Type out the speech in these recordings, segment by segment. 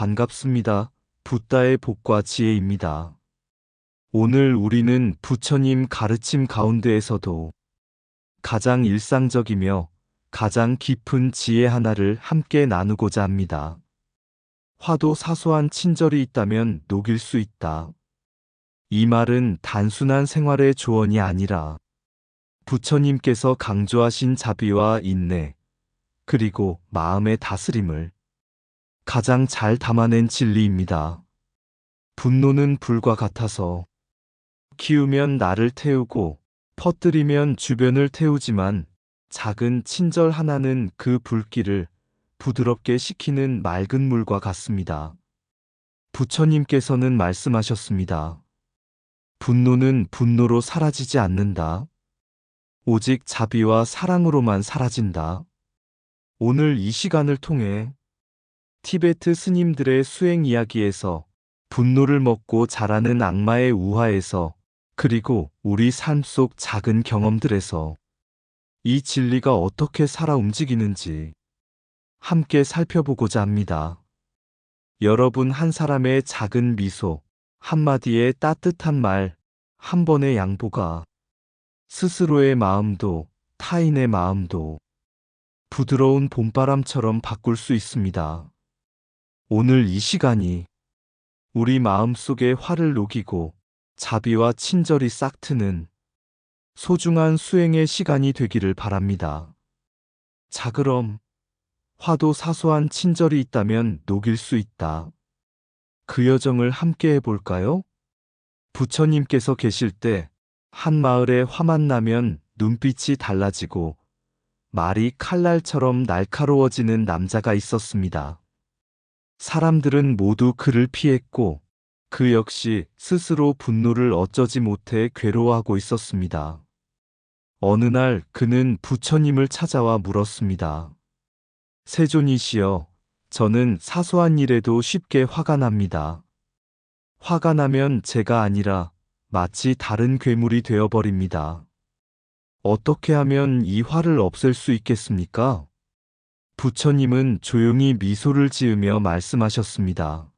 반갑습니다. 붓다의 복과 지혜입니다. 오늘 우리는 부처님 가르침 가운데에서도 가장 일상적이며 가장 깊은 지혜 하나를 함께 나누고자 합니다. 화도 사소한 친절이 있다면 녹일 수 있다. 이 말은 단순한 생활의 조언이 아니라 부처님께서 강조하신 자비와 인내, 그리고 마음의 다스림을 가장 잘 담아낸 진리입니다. 분노는 불과 같아서 키우면 나를 태우고 퍼뜨리면 주변을 태우지만 작은 친절 하나는 그 불길을 부드럽게 식히는 맑은 물과 같습니다. 부처님께서는 말씀하셨습니다. 분노는 분노로 사라지지 않는다. 오직 자비와 사랑으로만 사라진다. 오늘 이 시간을 통해 티베트 스님들의 수행 이야기에서 분노를 먹고 자라는 악마의 우화에서 그리고 우리 삶 속 작은 경험들에서 이 진리가 어떻게 살아 움직이는지 함께 살펴보고자 합니다. 여러분 한 사람의 작은 미소, 한마디의 따뜻한 말, 한 번의 양보가 스스로의 마음도 타인의 마음도 부드러운 봄바람처럼 바꿀 수 있습니다. 오늘 이 시간이 우리 마음 속의 화를 녹이고 자비와 친절이 싹트는 소중한 수행의 시간이 되기를 바랍니다. 자, 그럼 화도 사소한 친절이 있다면 녹일 수 있다. 그 여정을 함께 해볼까요? 부처님께서 계실 때 한 마을에 화만 나면 눈빛이 달라지고 말이 칼날처럼 날카로워지는 남자가 있었습니다. 사람들은 모두 그를 피했고 그 역시 스스로 분노를 어쩌지 못해 괴로워하고 있었습니다. 어느 날 그는 부처님을 찾아와 물었습니다. 세존이시여, 저는 사소한 일에도 쉽게 화가 납니다. 화가 나면 제가 아니라 마치 다른 괴물이 되어버립니다. 어떻게 하면 이 화를 없앨 수 있겠습니까? 부처님은 조용히 미소를 지으며 말씀하셨습니다.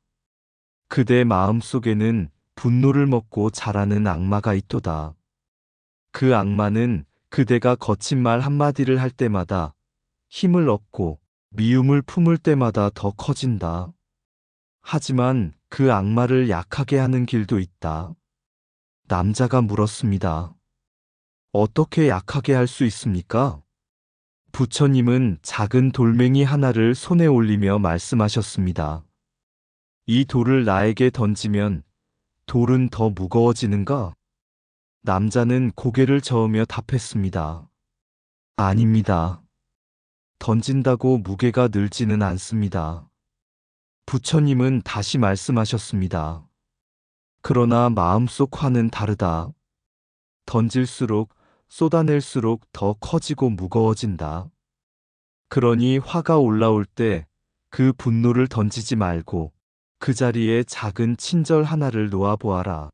그대 마음 속에는 분노를 먹고 자라는 악마가 있도다. 그 악마는 그대가 거친 말 한마디를 할 때마다 힘을 얻고 미움을 품을 때마다 더 커진다. 하지만 그 악마를 약하게 하는 길도 있다. 남자가 물었습니다. 어떻게 약하게 할 수 있습니까? 부처님은 작은 돌멩이 하나를 손에 올리며 말씀하셨습니다. 이 돌을 나에게 던지면 돌은 더 무거워지는가? 남자는 고개를 저으며 답했습니다. 아닙니다. 던진다고 무게가 늘지는 않습니다. 부처님은 다시 말씀하셨습니다. 그러나 마음속 화는 다르다. 던질수록 쏟아낼수록 더 커지고 무거워진다. 그러니 화가 올라올 때 그 분노를 던지지 말고 그 자리에 작은 친절 하나를 놓아보아라.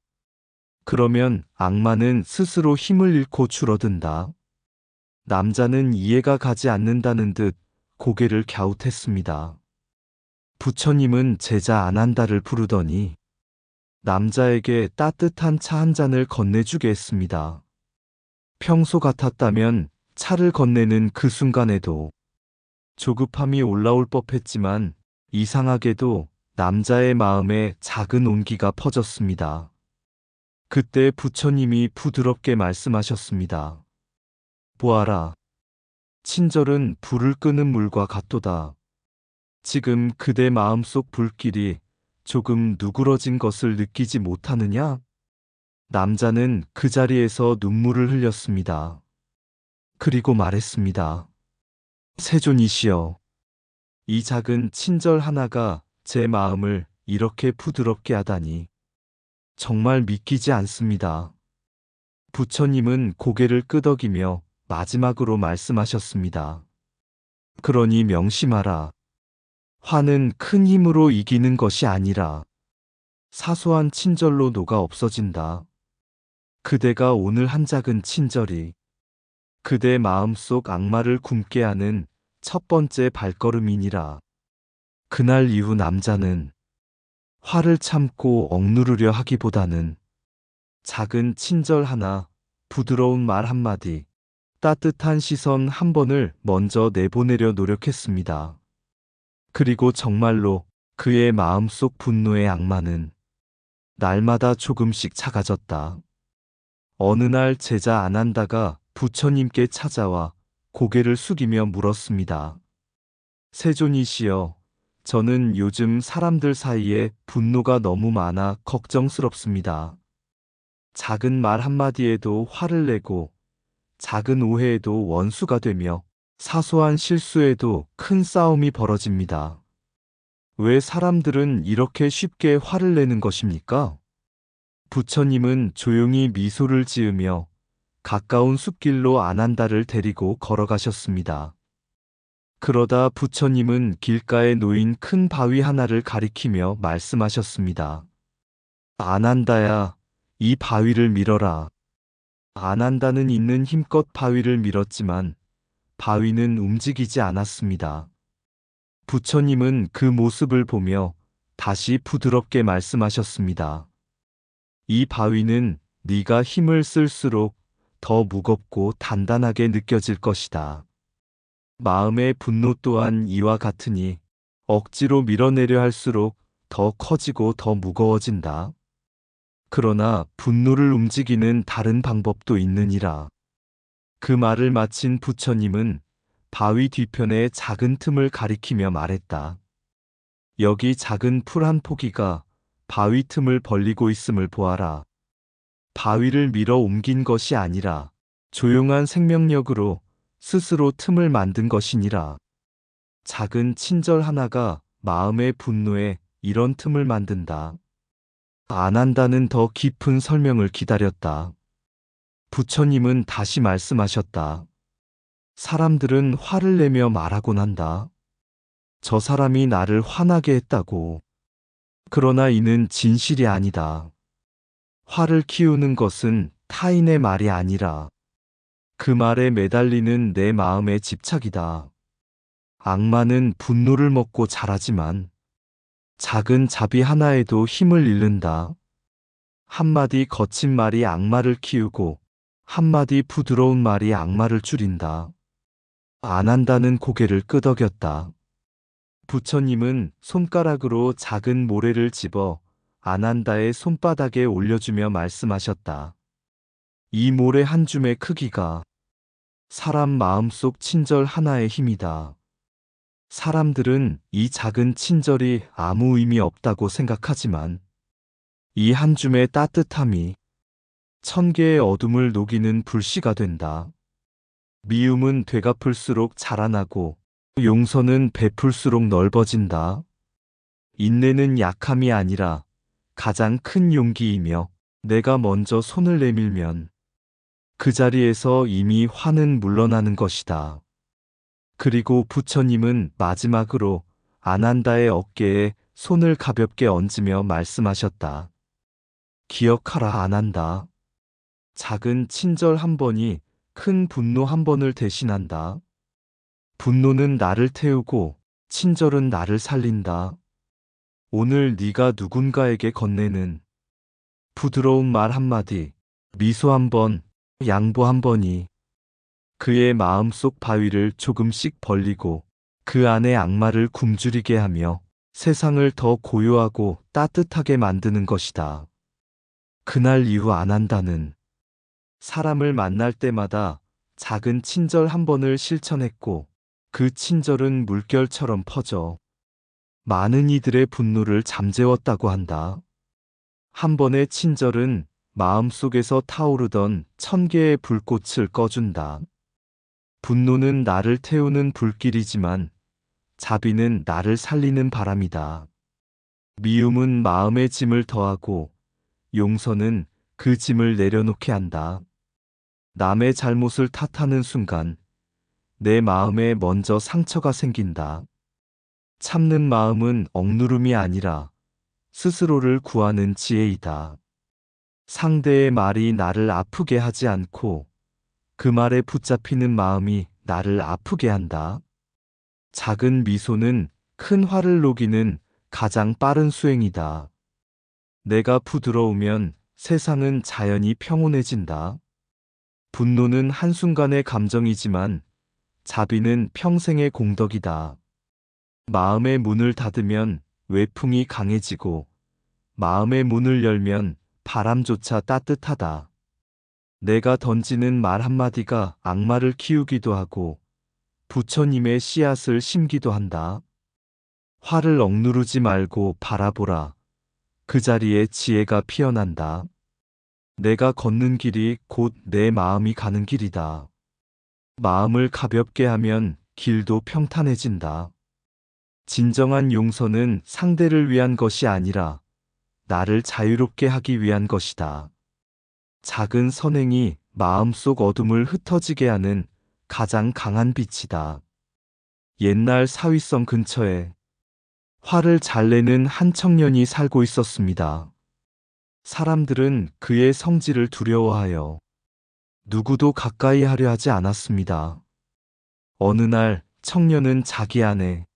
그러면 악마는 스스로 힘을 잃고 줄어든다. 남자는 이해가 가지 않는다는 듯 고개를 갸웃했습니다. 부처님은 제자 아난다를 부르더니 남자에게 따뜻한 차 한 잔을 건네주게 했습니다. 평소 같았다면 차를 건네는 그 순간에도 조급함이 올라올 법했지만 이상하게도 남자의 마음에 작은 온기가 퍼졌습니다. 그때 부처님이 부드럽게 말씀하셨습니다. 보아라. 친절은 불을 끄는 물과 같도다. 지금 그대 마음속 불길이 조금 누그러진 것을 느끼지 못하느냐? 남자는 그 자리에서 눈물을 흘렸습니다. 그리고 말했습니다. 세존이시여, 이 작은 친절 하나가 제 마음을 이렇게 부드럽게 하다니 정말 믿기지 않습니다. 부처님은 고개를 끄덕이며 마지막으로 말씀하셨습니다. 그러니 명심하라. 화는 큰 힘으로 이기는 것이 아니라 사소한 친절로 녹아 없어진다. 그대가 오늘 한 작은 친절이 그대 마음속 악마를 굼게 하는 첫 번째 발걸음이니라. 그날 이후 남자는 화를 참고 억누르려 하기보다는 작은 친절 하나, 부드러운 말 한마디, 따뜻한 시선 한 번을 먼저 내보내려 노력했습니다. 그리고 정말로 그의 마음속 분노의 악마는 날마다 조금씩 작아졌다. 어느 날 제자 아난다가 부처님께 찾아와 고개를 숙이며 물었습니다. 세존이시여, 저는 요즘 사람들 사이에 분노가 너무 많아 걱정스럽습니다. 작은 말 한마디에도 화를 내고 작은 오해에도 원수가 되며 사소한 실수에도 큰 싸움이 벌어집니다. 왜 사람들은 이렇게 쉽게 화를 내는 것입니까? 부처님은 조용히 미소를 지으며 가까운 숲길로 아난다를 데리고 걸어가셨습니다. 그러다 부처님은 길가에 놓인 큰 바위 하나를 가리키며 말씀하셨습니다. 아난다야, 이 바위를 밀어라. 아난다는 있는 힘껏 바위를 밀었지만 바위는 움직이지 않았습니다. 부처님은 그 모습을 보며 다시 부드럽게 말씀하셨습니다. 이 바위는 네가 힘을 쓸수록 더 무겁고 단단하게 느껴질 것이다. 마음의 분노 또한 이와 같으니 억지로 밀어내려 할수록 더 커지고 더 무거워진다. 그러나 분노를 움직이는 다른 방법도 있느니라. 그 말을 마친 부처님은 바위 뒤편에 작은 틈을 가리키며 말했다. 여기 작은 풀 한 포기가 바위 틈을 벌리고 있음을 보아라. 바위를 밀어 옮긴 것이 아니라 조용한 생명력으로 스스로 틈을 만든 것이니라. 작은 친절 하나가 마음의 분노에 이런 틈을 만든다. 아난다는 더 깊은 설명을 기다렸다. 부처님은 다시 말씀하셨다. 사람들은 화를 내며 말하곤 한다. 저 사람이 나를 화나게 했다고. 그러나 이는 진실이 아니다. 화를 키우는 것은 타인의 말이 아니라 그 말에 매달리는 내 마음의 집착이다. 악마는 분노를 먹고 자라지만 작은 자비 하나에도 힘을 잃는다. 한마디 거친 말이 악마를 키우고 한마디 부드러운 말이 악마를 줄인다. 아난다는 고개를 끄덕였다. 부처님은 손가락으로 작은 모래를 집어 아난다의 손바닥에 올려주며 말씀하셨다. 이 모래 한 줌의 크기가 사람 마음속 친절 하나의 힘이다. 사람들은 이 작은 친절이 아무 의미 없다고 생각하지만 이 한 줌의 따뜻함이 1000개의 어둠을 녹이는 불씨가 된다. 미움은 되갚을수록 자라나고 용서는 베풀수록 넓어진다. 인내는 약함이 아니라 가장 큰 용기이며 내가 먼저 손을 내밀면 그 자리에서 이미 화는 물러나는 것이다. 그리고 부처님은 마지막으로 아난다의 어깨에 손을 가볍게 얹으며 말씀하셨다. 기억하라 아난다. 작은 친절 한 번이 큰 분노 한 번을 대신한다. 분노는 나를 태우고 친절은 나를 살린다. 오늘 네가 누군가에게 건네는 부드러운 말 한마디, 미소 한 번, 양보 한 번이 그의 마음속 바위를 조금씩 벌리고 그 안에 악마를 굶주리게 하며 세상을 더 고요하고 따뜻하게 만드는 것이다. 그날 이후 아난다는 사람을 만날 때마다 작은 친절 한 번을 실천했고 그 친절은 물결처럼 퍼져 많은 이들의 분노를 잠재웠다고 한다. 한 번의 친절은 마음속에서 타오르던 1000개의 불꽃을 꺼준다. 분노는 나를 태우는 불길이지만 자비는 나를 살리는 바람이다. 미움은 마음의 짐을 더하고 용서는 그 짐을 내려놓게 한다. 남의 잘못을 탓하는 순간 내 마음에 먼저 상처가 생긴다. 참는 마음은 억누름이 아니라 스스로를 구하는 지혜이다. 상대의 말이 나를 아프게 하지 않고 그 말에 붙잡히는 마음이 나를 아프게 한다. 작은 미소는 큰 화를 녹이는 가장 빠른 수행이다. 내가 부드러우면 세상은 자연히 평온해진다. 분노는 한순간의 감정이지만 자비는 평생의 공덕이다. 마음의 문을 닫으면 외풍이 강해지고 마음의 문을 열면 바람조차 따뜻하다. 내가 던지는 말 한마디가 악마를 키우기도 하고 부처님의 씨앗을 심기도 한다. 화를 억누르지 말고 바라보라. 그 자리에 지혜가 피어난다. 내가 걷는 길이 곧 내 마음이 가는 길이다. 마음을 가볍게 하면 길도 평탄해진다. 진정한 용서는 상대를 위한 것이 아니라 나를 자유롭게 하기 위한 것이다. 작은 선행이 마음속 어둠을 흩어지게 하는 가장 강한 빛이다. 옛날 사위성 근처에 화를 잘 내는 한 청년이 살고 있었습니다. 사람들은 그의 성질을 두려워하여 누구도 가까이 하려 하지 않았습니다. 어느 날 청년은 자기 안에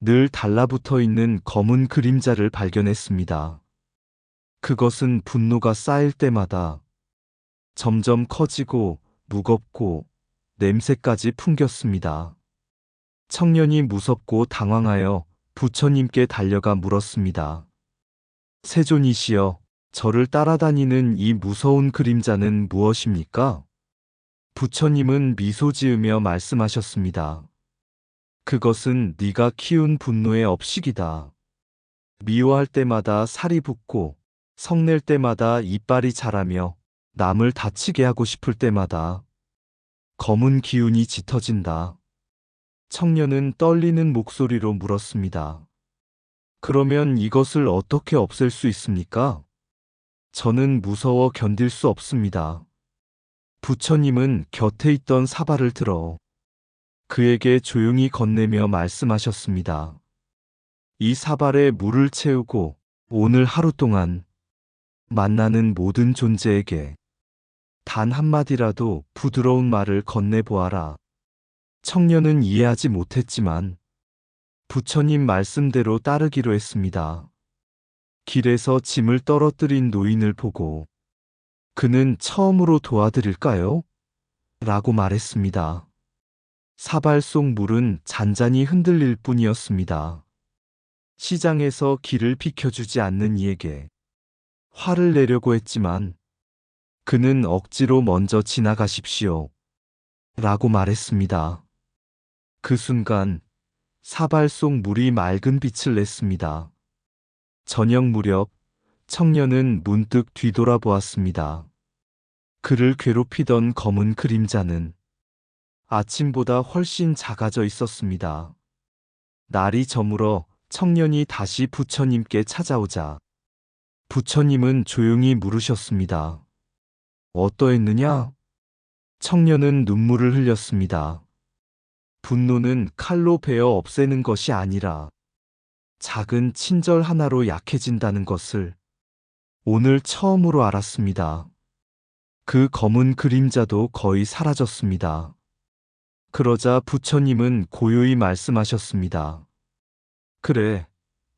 늘 달라붙어 있는 검은 그림자를 발견했습니다. 그것은 분노가 쌓일 때마다 점점 커지고 무겁고 냄새까지 풍겼습니다. 청년이 무섭고 당황하여 부처님께 달려가 물었습니다. 세존이시여, 저를 따라다니는 이 무서운 그림자는 무엇입니까? 부처님은 미소 지으며 말씀하셨습니다. 그것은 네가 키운 분노의 업식이다. 미워할 때마다 살이 붓고 성낼 때마다 이빨이 자라며 남을 다치게 하고 싶을 때마다 검은 기운이 짙어진다. 청년은 떨리는 목소리로 물었습니다. 그러면 이것을 어떻게 없앨 수 있습니까? 저는 무서워 견딜 수 없습니다. 부처님은 곁에 있던 사발을 들어 그에게 조용히 건네며 말씀하셨습니다. 이 사발에 물을 채우고 오늘 하루 동안 만나는 모든 존재에게 단 한마디라도 부드러운 말을 건네보아라. 청년은 이해하지 못했지만 부처님 말씀대로 따르기로 했습니다. 길에서 짐을 떨어뜨린 노인을 보고 그는 처음으로 도와드릴까요? 라고 말했습니다. 사발 속 물은 잔잔히 흔들릴 뿐이었습니다. 시장에서 길을 비켜주지 않는 이에게 화를 내려고 했지만 그는 억지로 먼저 지나가십시오. 라고 말했습니다. 그 순간 사발 속 물이 맑은 빛을 냈습니다. 저녁 무렵 청년은 문득 뒤돌아보았습니다. 그를 괴롭히던 검은 그림자는 아침보다 훨씬 작아져 있었습니다. 날이 저물어 청년이 다시 부처님께 찾아오자 부처님은 조용히 물으셨습니다. 어떠했느냐? 청년은 눈물을 흘렸습니다. 분노는 칼로 베어 없애는 것이 아니라 작은 친절 하나로 약해진다는 것을 오늘 처음으로 알았습니다. 그 검은 그림자도 거의 사라졌습니다. 그러자 부처님은 고요히 말씀하셨습니다. 그래,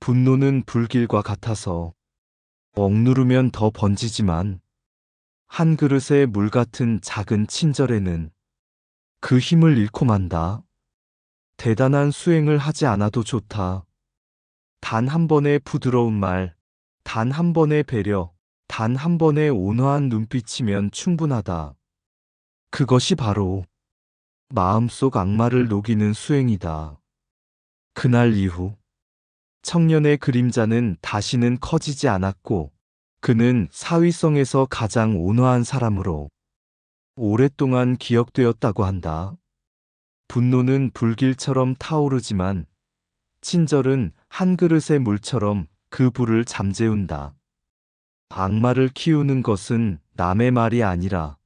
분노는 불길과 같아서 억누르면 더 번지지만 한 그릇의 물 같은 작은 친절에는 그 힘을 잃고 만다. 대단한 수행을 하지 않아도 좋다. 단 한 번의 부드러운 말, 단 한 번의 배려, 단 한 번의 온화한 눈빛이면 충분하다. 그것이 바로 마음속 악마를 녹이는 수행이다. 그날 이후 청년의 그림자는 다시는 커지지 않았고 그는 사위성에서 가장 온화한 사람으로 오랫동안 기억되었다고 한다. 분노는 불길처럼 타오르지만 친절은 한 그릇의 물처럼 그 불을 잠재운다. 악마를 키우는 것은 남의 말이 아니라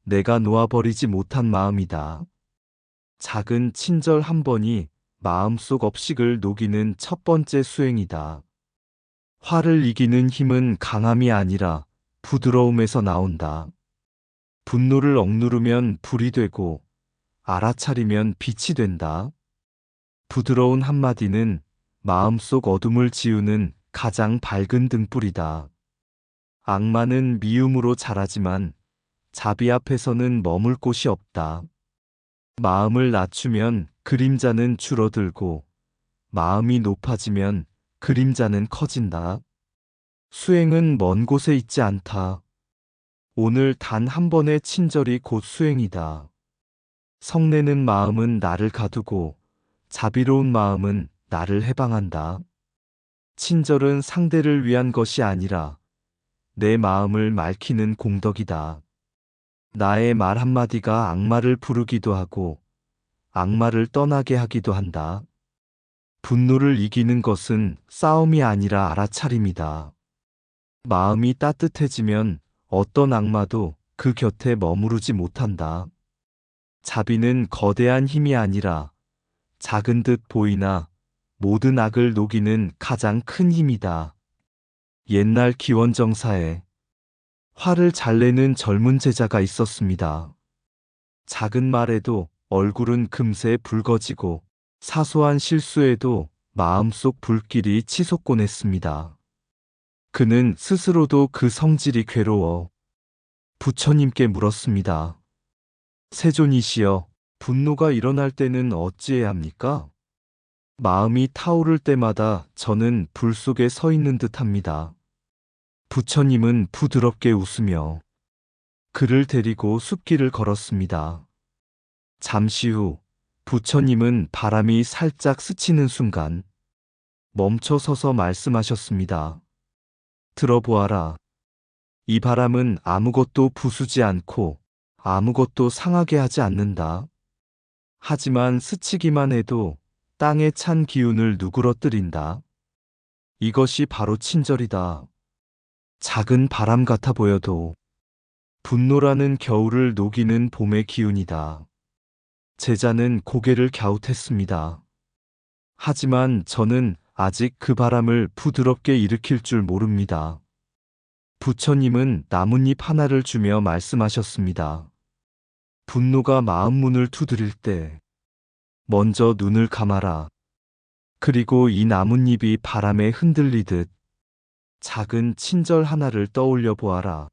내가 놓아버리지 못한 마음이다. 작은 친절 한 번이 마음속 업식을 녹이는 첫 번째 수행이다. 화를 이기는 힘은 강함이 아니라 부드러움에서 나온다. 분노를 억누르면 불이 되고 알아차리면 빛이 된다. 부드러운 한마디는 마음속 어둠을 지우는 가장 밝은 등불이다. 악마는 미움으로 자라지만 자비 앞에서는 머물 곳이 없다. 마음을 낮추면 그림자는 줄어들고 마음이 높아지면 그림자는 커진다. 수행은 먼 곳에 있지 않다. 오늘 단 한 번의 친절이 곧 수행이다. 성내는 마음은 나를 가두고 자비로운 마음은 나를 해방한다. 친절은 상대를 위한 것이 아니라 내 마음을 맑히는 공덕이다. 나의 말 한마디가 악마를 부르기도 하고 악마를 떠나게 하기도 한다. 분노를 이기는 것은 싸움이 아니라 알아차림이다. 마음이 따뜻해지면 어떤 악마도 그 곁에 머무르지 못한다. 자비는 거대한 힘이 아니라 작은 듯 보이나 모든 악을 녹이는 가장 큰 힘이다. 옛날 기원정사에 화를 잘 내는 젊은 제자가 있었습니다. 작은 말에도 얼굴은 금세 붉어지고 사소한 실수에도 마음속 불길이 치솟곤 했습니다. 그는 스스로도 그 성질이 괴로워 부처님께 물었습니다. 세존이시여, 분노가 일어날 때는 어찌해야 합니까? 마음이 타오를 때마다 저는 불 속에 서 있는 듯합니다. 부처님은 부드럽게 웃으며 그를 데리고 숲길을 걸었습니다. 잠시 후 부처님은 바람이 살짝 스치는 순간 멈춰 서서 말씀하셨습니다. 들어보아라. 이 바람은 아무것도 부수지 않고 아무것도 상하게 하지 않는다. 하지만 스치기만 해도 땅에 찬 기운을 누그러뜨린다. 이것이 바로 친절이다. 작은 바람 같아 보여도 분노라는 겨울을 녹이는 봄의 기운이다. 제자는 고개를 갸웃했습니다. 하지만 저는 아직 그 바람을 부드럽게 일으킬 줄 모릅니다. 부처님은 나뭇잎 하나를 주며 말씀하셨습니다. 분노가 마음 문을 두드릴 때 먼저 눈을 감아라. 그리고 이 나뭇잎이 바람에 흔들리듯 작은 친절 하나를 떠올려 보아라.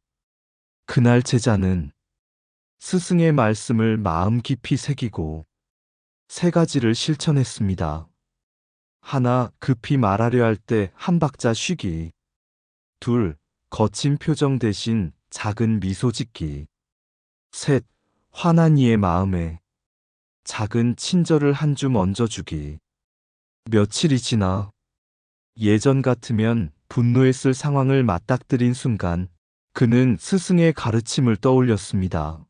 그날 제자는 스승의 말씀을 마음 깊이 새기고 세 가지를 실천했습니다. 하나, 급히 말하려 할 때 한 박자 쉬기. 둘, 거친 표정 대신 작은 미소 짓기. 셋, 화난 이의 마음에 작은 친절을 한 줌 얹어주기. 며칠이 지나 예전 같으면 분노했을 상황을 맞닥뜨린 순간 그는 스승의 가르침을 떠올렸습니다.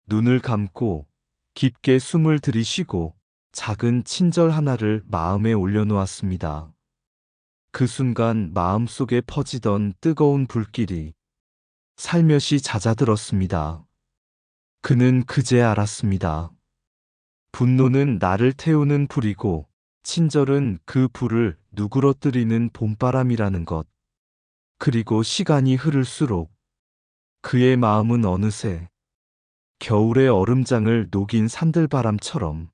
눈을 감고 깊게 숨을 들이쉬고 작은 친절 하나를 마음에 올려놓았습니다. 그 순간 마음속에 퍼지던 뜨거운 불길이 살며시 잦아들었습니다. 그는 그제 알았습니다. 분노는 나를 태우는 불이고 친절은 그 불을 누그러뜨리는 봄바람이라는 것. 그리고 시간이 흐를수록 그의 마음은 어느새 겨울의 얼음장을 녹인 산들바람처럼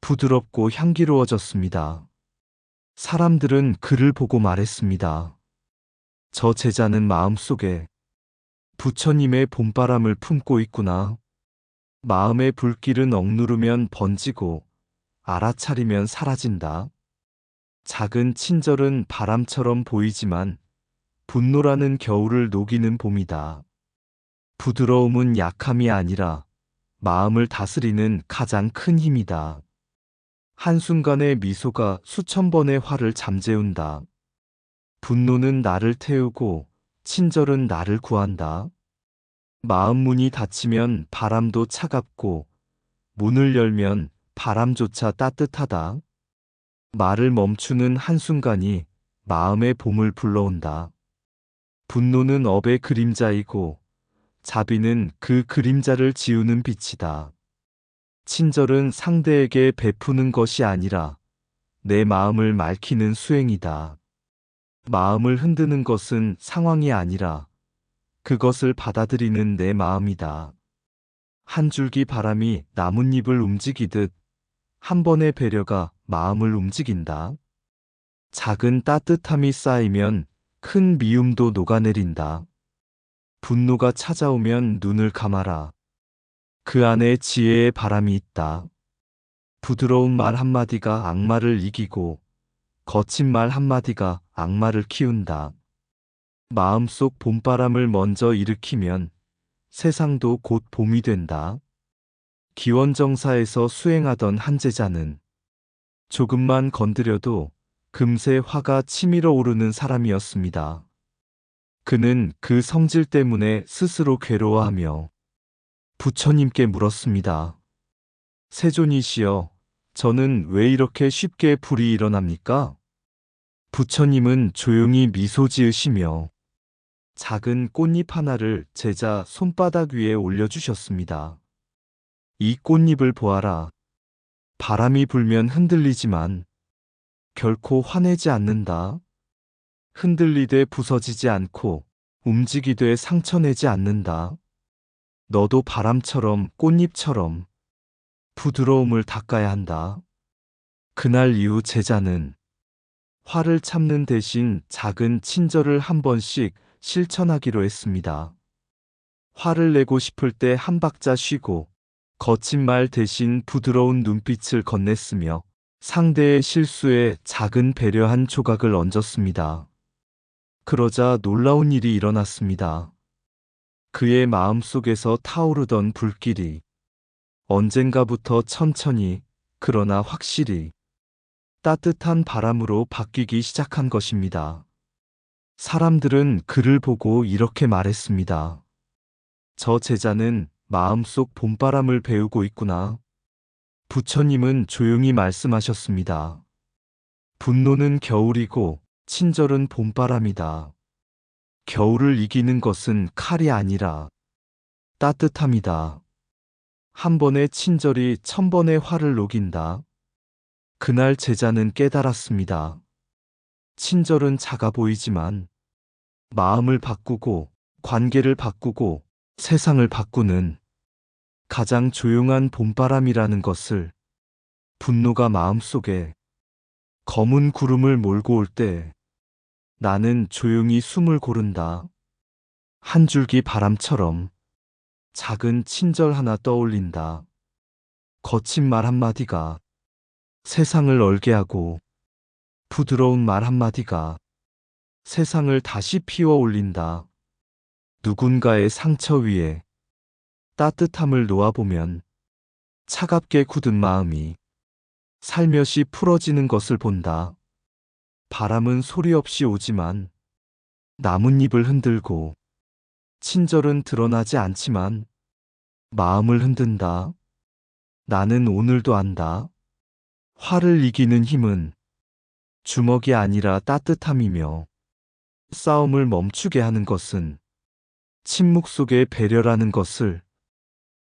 부드럽고 향기로워졌습니다. 사람들은 그를 보고 말했습니다. 저 제자는 마음속에 부처님의 봄바람을 품고 있구나. 마음의 불길은 억누르면 번지고 알아차리면 사라진다. 작은 친절은 바람처럼 보이지만 분노라는 겨울을 녹이는 봄이다. 부드러움은 약함이 아니라 마음을 다스리는 가장 큰 힘이다. 한순간의 미소가 수천 번의 화를 잠재운다. 분노는 나를 태우고 친절은 나를 구한다. 마음 문이 닫히면 바람도 차갑고 문을 열면 바람조차 따뜻하다. 말을 멈추는 한순간이 마음의 봄을 불러온다. 분노는 업의 그림자이고 자비는 그 그림자를 지우는 빛이다. 친절은 상대에게 베푸는 것이 아니라 내 마음을 맑히는 수행이다. 마음을 흔드는 것은 상황이 아니라 그것을 받아들이는 내 마음이다. 한 줄기 바람이 나뭇잎을 움직이듯 한 번의 배려가 마음을 움직인다. 작은 따뜻함이 쌓이면 큰 미움도 녹아내린다. 분노가 찾아오면 눈을 감아라. 그 안에 지혜의 바람이 있다. 부드러운 말 한마디가 악마를 이기고 거친 말 한마디가 악마를 키운다. 마음속 봄바람을 먼저 일으키면 세상도 곧 봄이 된다. 기원정사에서 수행하던 한 제자는 조금만 건드려도 금세 화가 치밀어 오르는 사람이었습니다. 그는 그 성질 때문에 스스로 괴로워하며 부처님께 물었습니다. 세존이시여, 저는 왜 이렇게 쉽게 불이 일어납니까? 부처님은 조용히 미소 지으시며 작은 꽃잎 하나를 제자 손바닥 위에 올려주셨습니다. 이 꽃잎을 보아라. 바람이 불면 흔들리지만 결코 화내지 않는다. 흔들리되 부서지지 않고 움직이되 상처내지 않는다. 너도 바람처럼 꽃잎처럼 부드러움을 닦아야 한다. 그날 이후 제자는 화를 참는 대신 작은 친절을 한 번씩 실천하기로 했습니다. 화를 내고 싶을 때 한 박자 쉬고 거친 말 대신 부드러운 눈빛을 건넸으며 상대의 실수에 작은 배려한 조각을 얹었습니다. 그러자 놀라운 일이 일어났습니다. 그의 마음속에서 타오르던 불길이 언젠가부터 천천히, 그러나 확실히 따뜻한 바람으로 바뀌기 시작한 것입니다. 사람들은 그를 보고 이렇게 말했습니다. 저 제자는 마음속 봄바람을 배우고 있구나. 부처님은 조용히 말씀하셨습니다. 분노는 겨울이고 친절은 봄바람이다. 겨울을 이기는 것은 칼이 아니라 따뜻함이다. 한 번의 친절이 천 번의 화를 녹인다. 그날 제자는 깨달았습니다. 친절은 작아 보이지만 마음을 바꾸고 관계를 바꾸고 세상을 바꾸는 가장 조용한 봄바람이라는 것을, 분노가 마음속에 검은 구름을 몰고 올 때 나는 조용히 숨을 고른다. 한 줄기 바람처럼 작은 친절 하나 떠올린다. 거친 말 한마디가 세상을 얼게 하고 부드러운 말 한마디가 세상을 다시 피워 올린다. 누군가의 상처 위에 따뜻함을 놓아보면 차갑게 굳은 마음이 살며시 풀어지는 것을 본다. 바람은 소리 없이 오지만 나뭇잎을 흔들고, 친절은 드러나지 않지만 마음을 흔든다. 나는 오늘도 안다. 화를 이기는 힘은 주먹이 아니라 따뜻함이며, 싸움을 멈추게 하는 것은 침묵 속의 배려라는 것을,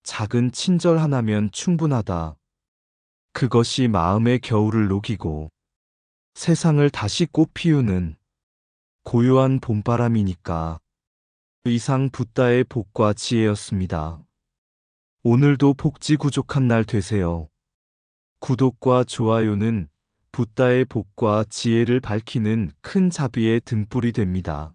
작은 친절 하나면 충분하다. 그것이 마음의 겨울을 녹이고 세상을 다시 꽃 피우는 고요한 봄바람이니까. 이상 붓다의 복과 지혜였습니다. 오늘도 복지구족한 날 되세요. 구독과 좋아요는 붓다의 복과 지혜를 밝히는 큰 자비의 등불이 됩니다.